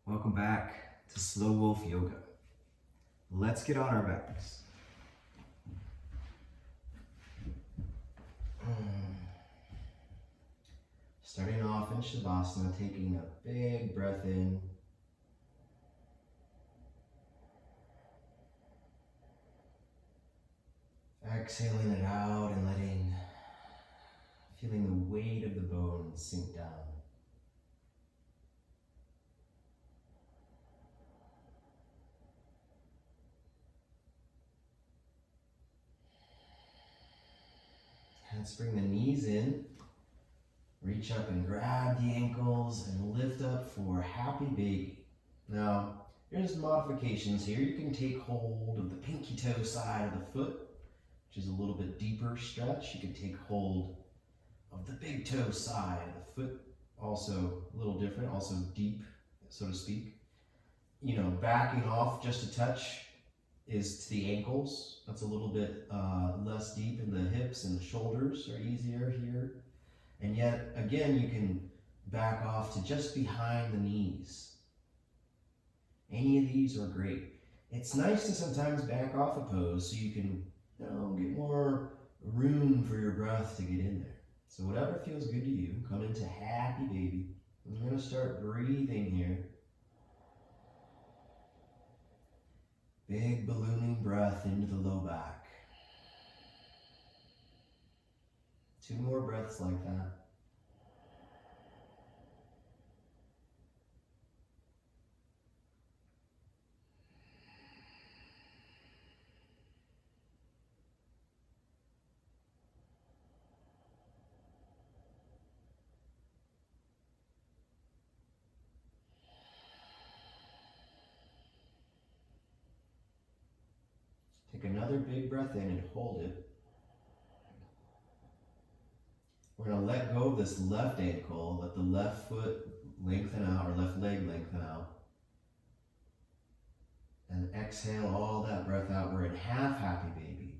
Welcome back to Slow Wolf Yoga. Let's get on our backs. Starting off in Shavasana, taking a big breath in. Exhaling it out and feeling the weight of the bones sink down. Let's bring the knees in, reach up and grab the ankles and lift up for happy baby. Now, there's modifications here. You can take hold of the pinky toe side of the foot, which is a little bit deeper stretch. You can take hold of the big toe side of the foot, also a little different, also deep, so to speak. Backing off just a touch is to the ankles. That's a little bit less deep, and the hips and the shoulders are easier here. And yet, again, you can back off to just behind the knees. Any of these are great. It's nice to sometimes back off a pose so you can get more room for your breath to get in there. So whatever feels good to you, come into happy baby. I'm going to start breathing here. Big ballooning breath into the low back. 2 more breaths like that. Take another big breath in and hold it. We're going to let go of this left ankle, let the left foot lengthen out, or left leg lengthen out. And exhale all that breath out. We're in half happy baby.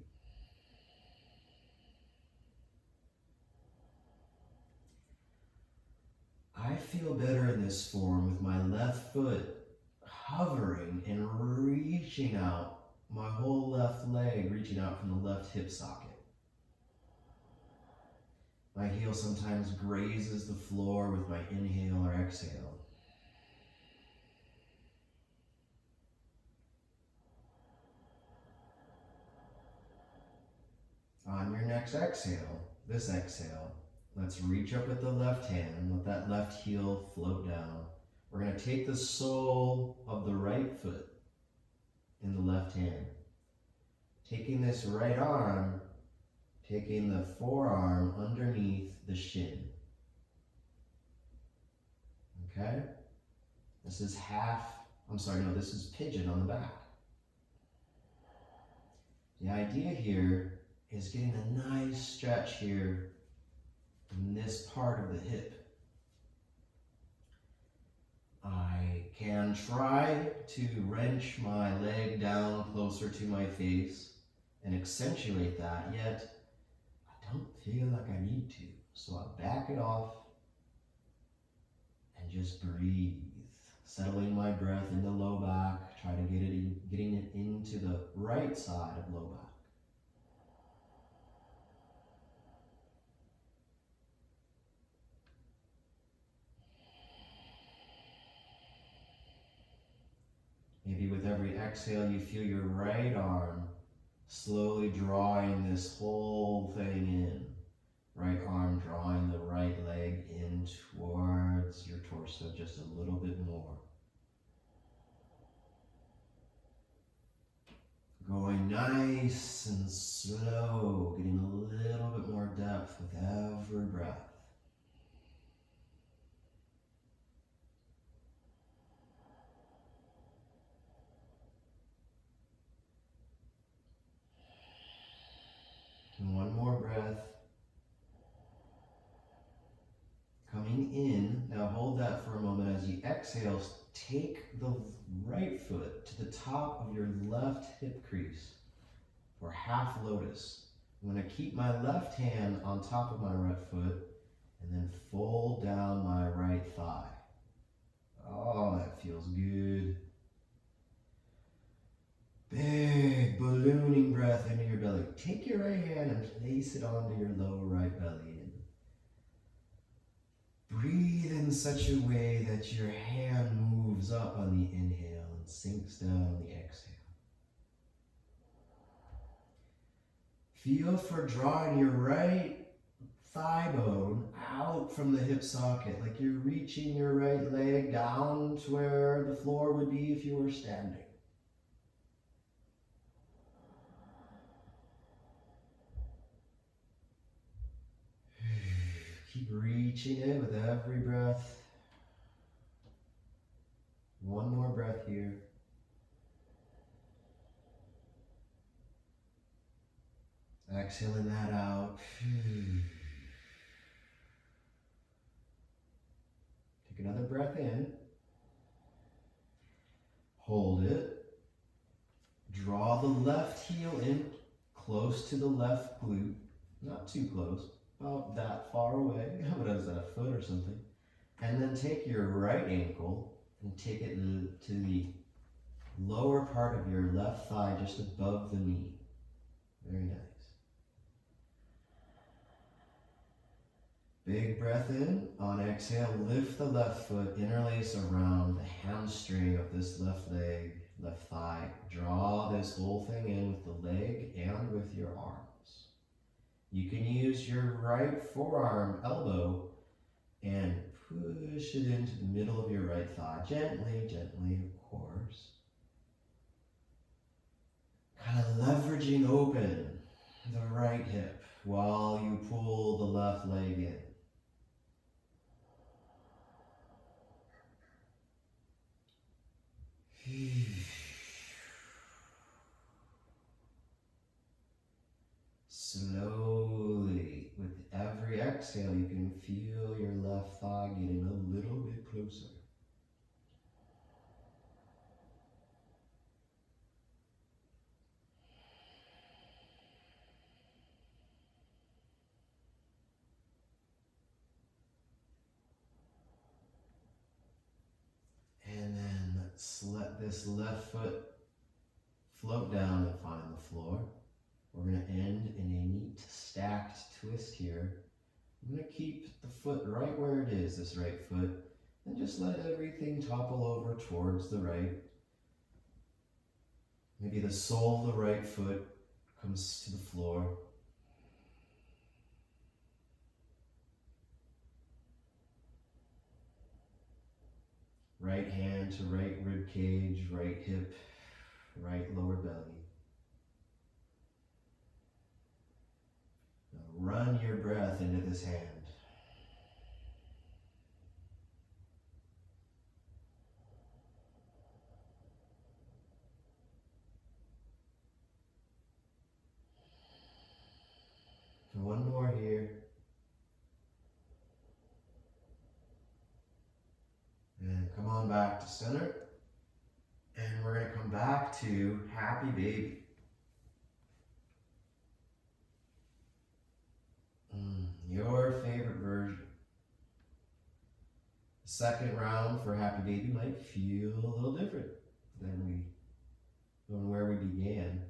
I feel better in this form with my left foot hovering and reaching out, my whole left leg reaching out from the left hip socket. My heel sometimes grazes the floor with my inhale or exhale. On your next exhale, this exhale, let's reach up with the left hand, let that left heel float down. We're going to take the sole of the right foot in the left hand. Taking this right arm, taking the forearm underneath the shin. Okay? This is this is pigeon on the back. The idea here is getting a nice stretch here in this part of the hip. I can try to wrench my leg down closer to my face and accentuate that, yet I don't feel like I need to. So I back it off and just breathe. Settling my breath into low back, try to getting it into the right side of low back. Maybe with every exhale, you feel your right arm slowly drawing this whole thing in. Right arm drawing the right leg in towards your torso just a little bit more. Going nice and slow, getting a little bit more depth with every breath. And one more breath. Coming in, now hold that for a moment. As you exhale, take the right foot to the top of your left hip crease for half lotus. I'm going to keep my left hand on top of my right foot and then fold down my right thigh. Oh, that feels good. But take your right hand and place it onto your lower right belly. And breathe in such a way that your hand moves up on the inhale and sinks down on the exhale. Feel for drawing your right thigh bone out from the hip socket, like you're reaching your right leg down to where the floor would be if you were standing. Keep reaching it with every breath. One more breath here. Exhaling that out. Take another breath in. Hold it. Draw the left heel in close to the left glute. Not too close. About that far away. What is that, a foot or something? And then take your right ankle and take it to the lower part of your left thigh, just above the knee. Very nice. Big breath in. On exhale, lift the left foot, interlace around the hamstring of this left leg, left thigh. Draw this whole thing in with the leg and with your arms. You can use your right forearm, elbow, and push it into the middle of your right thigh. Gently, gently, of course. Kind of leveraging open the right hip while you pull the left leg in. Slowly, with every exhale, you can feel your left thigh getting a little bit closer. And then let's let this left foot float down and find the floor. We're going to end in a neat stacked twist here. I'm going to keep the foot right where it is, this right foot, and just let everything topple over towards the right. Maybe the sole of the right foot comes to the floor. Right hand to right rib cage, right hip, right lower belly. Now run your breath into this hand. One more here. And come on back to center. And we're going to come back to happy baby. Your favorite version. The second round for happy baby might feel a little different than where we began.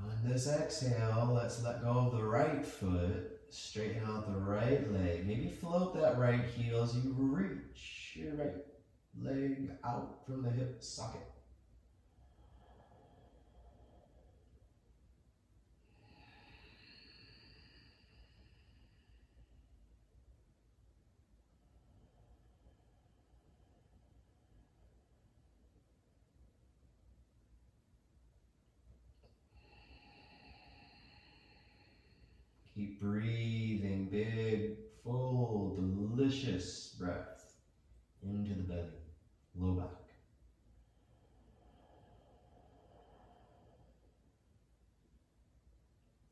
On this exhale, let's let go of the right foot, straighten out the right leg. Maybe float that right heel as you reach your right leg out from the hip socket. Keep breathing big, full, delicious breath into the belly, low back.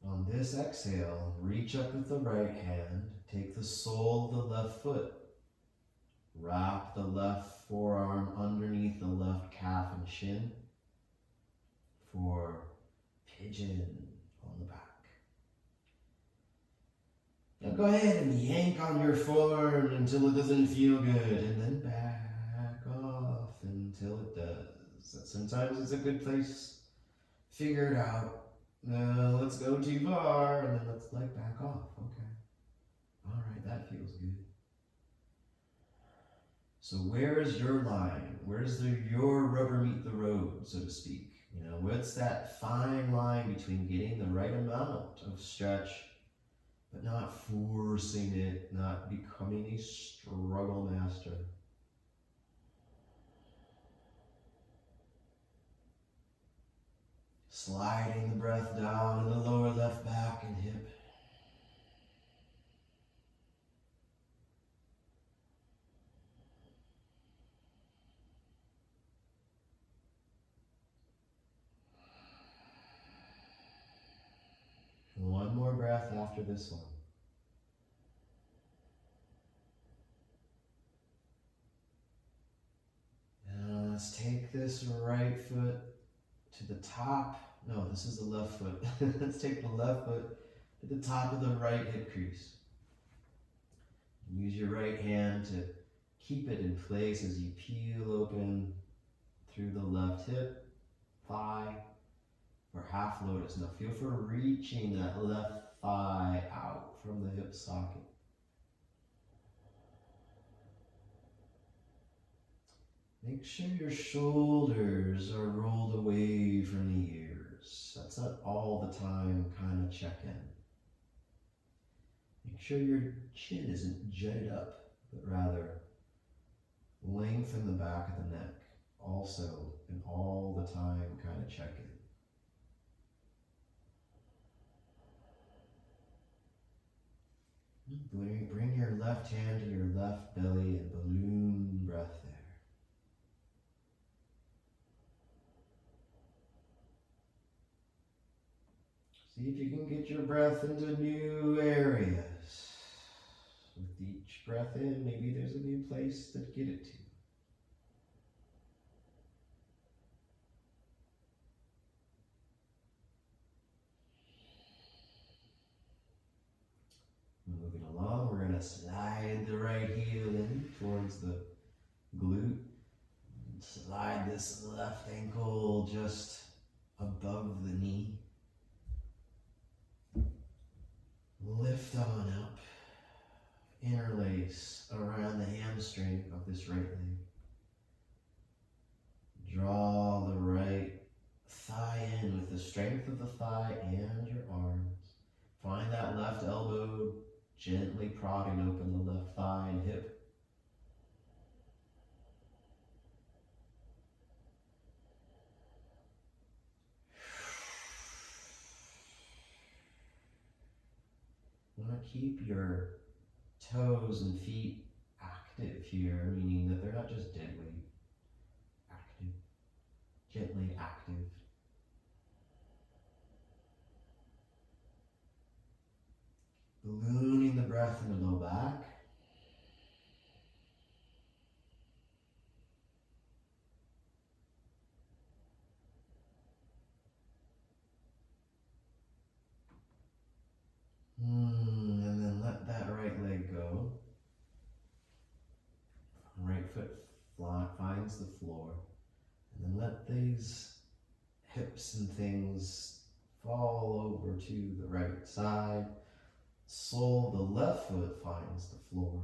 On this exhale, reach up with the right hand, take the sole of the left foot, wrap the left forearm underneath the left calf and shin for pigeon on the back. Now go ahead and yank on your forearm until it doesn't feel good, and then back off until Sometimes it's a good place. Figure it out. No, let's go too far, and then let's like back off. Okay. All right, that feels good. So where is your line? Where's your rubber meet the road, so to speak? You know, what's that fine line between getting the right amount of stretch, but not forcing it, not becoming a struggle master? Sliding the breath down in the lower left back and hip. One more breath after this one. Now let's take this right foot to the top. No, this is the left foot. Let's take the left foot to the top of the right hip crease. Use your right hand to keep it in place as you peel open through the left hip, thigh, or half lotus. Now feel for reaching that left thigh out from the hip socket. Make sure your shoulders are rolled away from the ears. That's an all the time kind of check-in. Make sure your chin isn't jutted up, but rather lengthen the back of the neck. Also an all the time kind of check-in. Bring your left hand to your left belly and balloon breath there. See if you can get your breath into new areas. With each breath in, maybe there's a new place to get it to. Moving along, we're going to slide the right heel in towards the glute. Slide this left ankle just above the knee. Lift on up. Interlace around the hamstring of this right leg. Draw the right thigh in with the strength of the thigh and your arms. Find that left elbow gently prodding open the left thigh and hip. You want to keep your toes and feet active here, meaning that they're not just dead weight. Active. Gently active. Ballooning the breath in the low back. And then let that right leg go. Right foot finds the floor. And then let these hips and things fall over to the right side. Sole of the left foot finds the floor.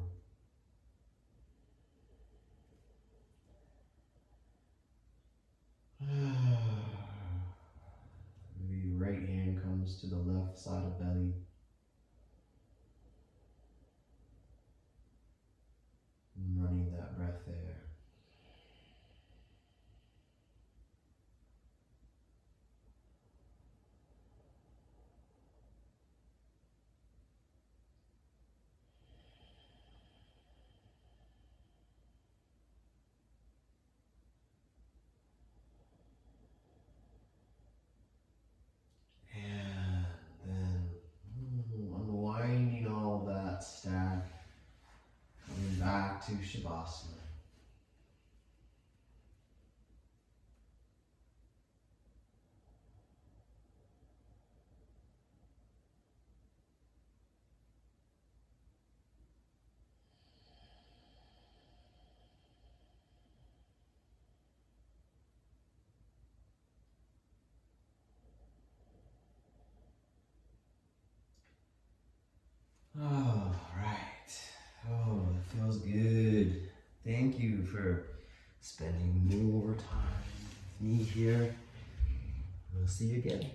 Maybe right hand comes to the left side of belly. And running that breath there. And then unwinding all that stack, coming back to Shavasana. for spending more time with me here. We'll see you again.